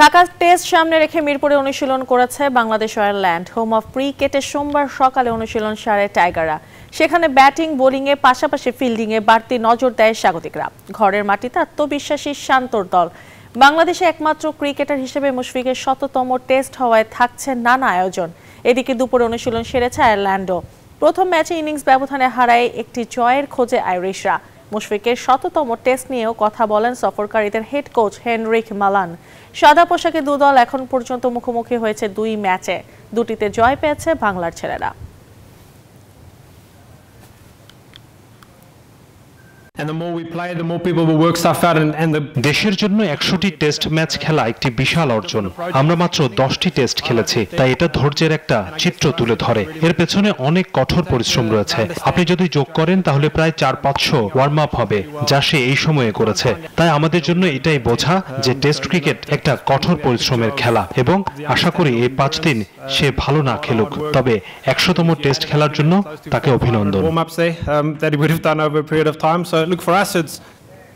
Dhaka test সামনে রেখে মিরপুরে অনুশীলন করেছে বাংলাদেশ আয়ারল্যান্ড। হোম অফ ক্রিকেটে সোমবার সকালে অনুশীলন সারে টাইগাররা। সেখানে ব্যাটিং বোলিংয়ে পাশাপাশি ফিল্ডিংয়ে বাড়তি নজর দেয় স্বাগতিকরা। ঘরের মাটিতে আত্মবিশ্বাসী শান্তর দল। বাংলাদেশে একমাত্র ক্রিকেটার হিসেবে মুশফিকের ১০০তম টেস্ট হওয়ায় থাকছে নানা আয়োজন। এদিকে দুপুরে অনুশীলন সেরেছে আয়ারল্যান্ডও। প্রথম ম্যাচে ইনিংস ব্যবধানে হারায় একটি জয়ের খোঁজে আইরিশরা। মুশফিকের ১০০তম টেস্ট নিয়েও কথা বলেন সফরকারীদের হেড কোচ হেনরিক মালান। সাদা পোশাকে দুদল এখন পর্যন্ত মুখোমুখি হয়েছে ২ ম্যাচে। দুটিতে জয় পেয়েছে বাংলার ছেলেরা। দেশের জন্য ১০০টি টেস্ট ম্যাচ খেলা একটি বিশাল অর্জন। আমরা মাত্র 10টি টেস্ট খেলেছি, তাই এটা ধৈর্যের একটা চিত্র তুলে ধরে। এর পেছনে অনেক কঠোর পরিশ্রম রয়েছে। আপনি যদি যোগ করেন তাহলে প্রায় ৪-৫০০ ওয়ার্ম আপ হবে, যা সে এই সময়ে করেছে। তাই আমাদের জন্য এটাই বোঝা যে টেস্ট ক্রিকেট একটা কঠোর পরিশ্রমের খেলা, এবং আশা করি এই ৫ দিন সে ভালো না খেলুক, তবে ১০০তম টেস্ট খেলার জন্য তাকে অভিনন্দন। Look, for us, it's